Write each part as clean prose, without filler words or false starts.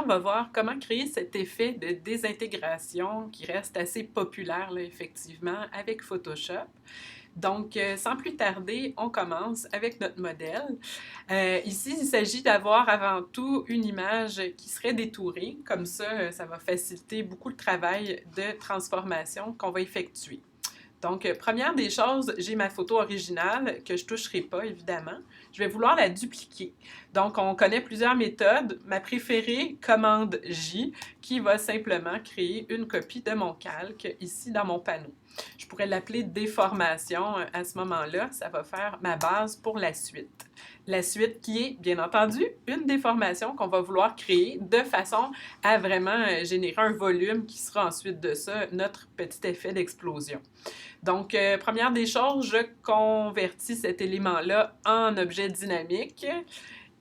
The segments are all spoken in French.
on va voir comment créer cet effet de désintégration qui reste assez populaire, là, effectivement, avec Photoshop. Donc, sans plus tarder, on commence avec notre modèle. Ici, il s'agit d'avoir avant tout une image qui serait détourée. Comme ça, ça va faciliter beaucoup le travail de transformation qu'on va effectuer. Donc, première des choses, j'ai ma photo originale que je ne toucherai pas, évidemment. Je vais vouloir la dupliquer. Donc, on connaît plusieurs méthodes. Ma préférée, commande J, qui va simplement créer une copie de mon calque ici dans mon panneau. Je pourrais l'appeler déformation à ce moment-là. Ça va faire ma base pour la suite. La suite qui est, bien entendu, une déformation qu'on va vouloir créer de façon à vraiment générer un volume qui sera ensuite de ça notre petit effet d'explosion. Donc, première des choses, je convertis cet élément-là en objet dynamique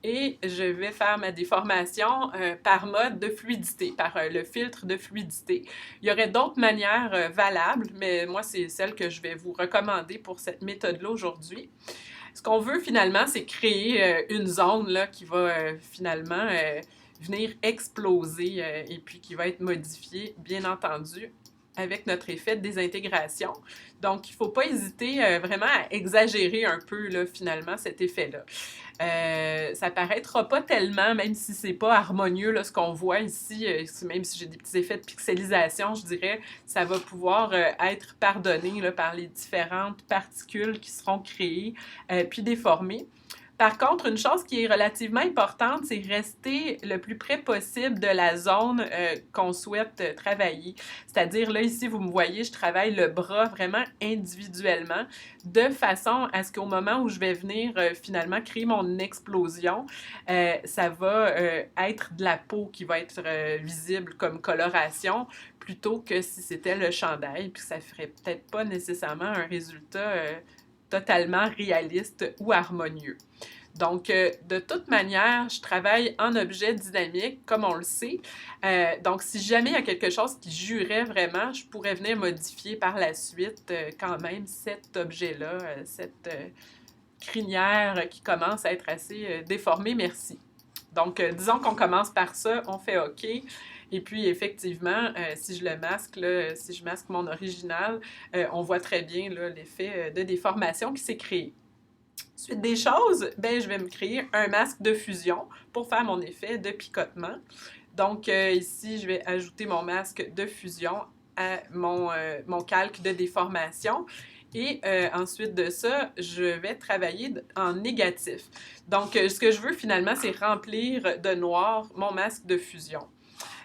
et je vais faire ma déformation par mode de fluidité, par le filtre de fluidité. Il y aurait d'autres manières valables, mais moi, c'est celle que je vais vous recommander pour cette méthode-là aujourd'hui. Ce qu'on veut finalement, c'est créer une zone là, qui va finalement venir exploser et puis qui va être modifiée, bien entendu, avec notre effet de désintégration. Donc, il ne faut pas hésiter vraiment à exagérer un peu, là, finalement, cet effet-là. Ça paraîtra pas tellement, même si c'est pas harmonieux, là, ce qu'on voit ici, même si j'ai des petits effets de pixelisation, je dirais, ça va pouvoir être pardonné là, par les différentes particules qui seront créées puis déformées. Par contre, une chose qui est relativement importante, c'est rester le plus près possible de la zone qu'on souhaite travailler. C'est-à-dire, là, ici, vous me voyez, je travaille le bras vraiment individuellement, de façon à ce qu'au moment où je vais venir finalement créer mon explosion, ça va être de la peau qui va être visible comme coloration, plutôt que si c'était le chandail, puis ça ferait peut-être pas nécessairement un résultat totalement réaliste ou harmonieux. Donc, de toute manière, je travaille en objet dynamique, comme on le sait. Donc, si jamais il y a quelque chose qui jurait vraiment, je pourrais venir modifier par la suite quand même cet objet-là, cette crinière qui commence à être assez déformée. Merci. Donc, disons qu'on commence par ça, on fait OK. Et puis, effectivement, si je le masque, là, si je masque mon original, on voit très bien l'effet de déformation qui s'est créé. Suite des choses, ben, je vais me créer un masque de fusion pour faire mon effet de picotement. Donc, ici, je vais ajouter mon masque de fusion à mon calque de déformation. Et ensuite de ça, je vais travailler en négatif. Donc, ce que je veux finalement, c'est remplir de noir mon masque de fusion.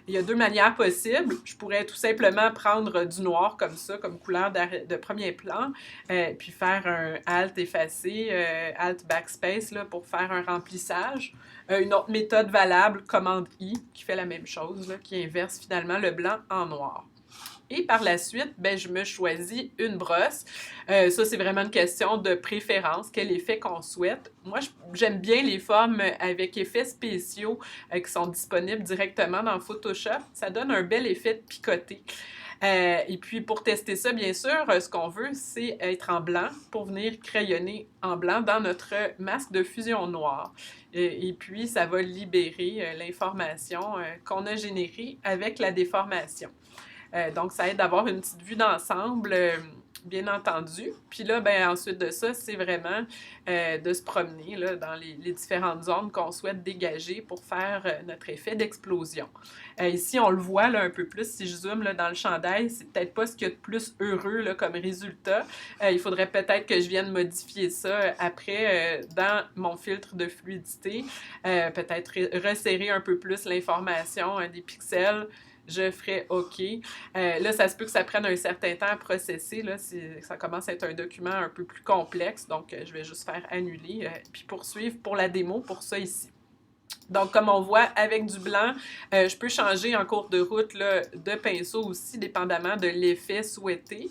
Il y a deux manières possibles. Je pourrais tout simplement prendre du noir comme ça, comme couleur de premier plan, puis faire un Alt effacé, Alt backspace là, pour faire un remplissage. Une autre méthode valable, commande I, qui fait la même chose, là, qui inverse finalement le blanc en noir. Et par la suite, ben, je me choisis une brosse. Ça, c'est vraiment une question de préférence, quel effet qu'on souhaite. Moi, j'aime bien les formes avec effets spéciaux qui sont disponibles directement dans Photoshop. Ça donne un bel effet de picoté. Et puis, pour tester ça, bien sûr, ce qu'on veut, c'est être en blanc pour venir crayonner en blanc dans notre masque de fusion noir. Et puis, ça va libérer l'information qu'on a générée avec la déformation. Donc, ça aide d'avoir une petite vue d'ensemble, bien entendu. Puis là, ben, ensuite de ça, c'est vraiment de se promener là, dans les différentes zones qu'on souhaite dégager pour faire notre effet d'explosion. Ici, on le voit là, un peu plus, si je zoome là, dans le chandail, c'est peut-être pas ce qu'il y a de plus heureux là, comme résultat. Il faudrait peut-être que je vienne modifier ça après dans mon filtre de fluidité. Peut-être resserrer un peu plus l'information des pixels. Je ferai OK. Là, ça se peut que ça prenne un certain temps à processer. Là, ça commence à être un document un peu plus complexe. Donc, je vais juste faire annuler puis poursuivre pour la démo pour ça ici. Donc, comme on voit, avec du blanc, je peux changer en cours de route là, de pinceau aussi, dépendamment de l'effet souhaité.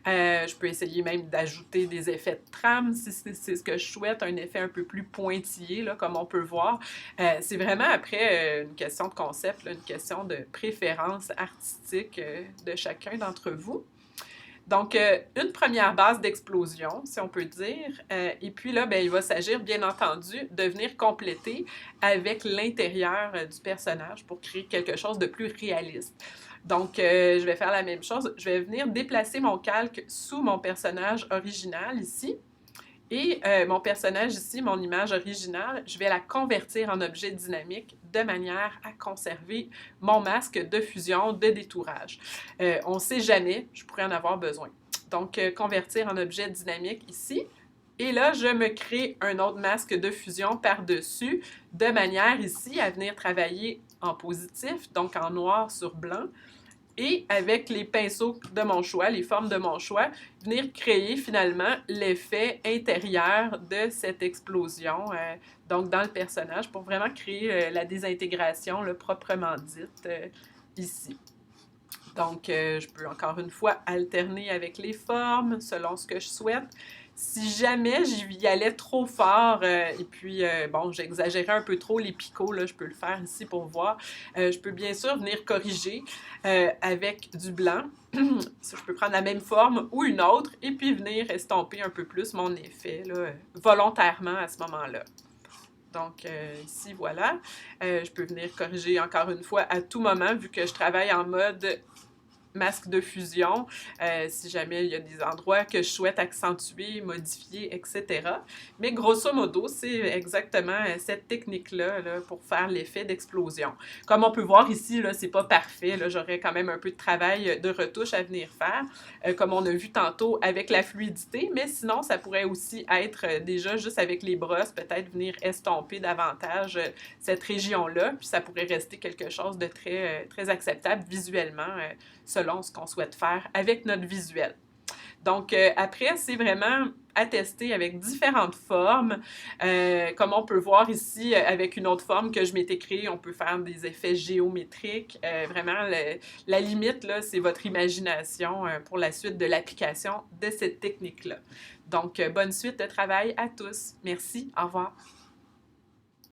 Je peux essayer même d'ajouter des effets de trame si c'est ce que je souhaite, un effet un peu plus pointillé, là, comme on peut voir. C'est vraiment après une question de concept, là, une question de préférence artistique de chacun d'entre vous. Donc, une première base d'explosion, si on peut dire. Et puis là, ben, il va s'agir, bien entendu, de venir compléter avec l'intérieur du personnage pour créer quelque chose de plus réaliste. Donc, je vais faire la même chose. Je vais venir déplacer mon calque sous mon personnage original ici. Et mon personnage ici, mon image originale, je vais la convertir en objet dynamique de manière à conserver mon masque de fusion, de détourage. On ne sait jamais, je pourrais en avoir besoin. Donc, convertir en objet dynamique ici. Et là, je me crée un autre masque de fusion par-dessus, de manière ici à venir travailler en positif, donc en noir sur blanc, et avec les pinceaux de mon choix, les formes de mon choix, venir créer finalement l'effet intérieur de cette explosion, donc dans le personnage, pour vraiment créer la désintégration là, proprement dite ici. Donc, je peux encore une fois alterner avec les formes selon ce que je souhaite. Si jamais j'y allais trop fort et puis, bon, j'exagérais un peu trop les picots, là, je peux le faire ici pour voir. Je peux bien sûr venir corriger avec du blanc. Je peux prendre la même forme ou une autre et puis venir estomper un peu plus mon effet là, volontairement à ce moment-là. Donc, ici, voilà. Je peux venir corriger encore une fois à tout moment vu que je travaille en mode masque de fusion, si jamais il y a des endroits que je souhaite accentuer, modifier, etc. Mais grosso modo, c'est exactement cette technique-là là, pour faire l'effet d'explosion. Comme on peut voir ici, là, c'est pas parfait. J'aurais quand même un peu de travail de retouche à venir faire, comme on a vu tantôt avec la fluidité, mais sinon, ça pourrait aussi être déjà juste avec les brosses, peut-être venir estomper davantage cette région-là, puis ça pourrait rester quelque chose de très acceptable visuellement, selon ce qu'on souhaite faire avec notre visuel. Donc, après, c'est vraiment à tester avec différentes formes. Comme on peut voir ici, avec une autre forme que je m'étais créée, on peut faire des effets géométriques. Vraiment, la limite, là, c'est votre imagination pour la suite de l'application de cette technique-là. Donc, bonne suite de travail à tous. Merci. Au revoir.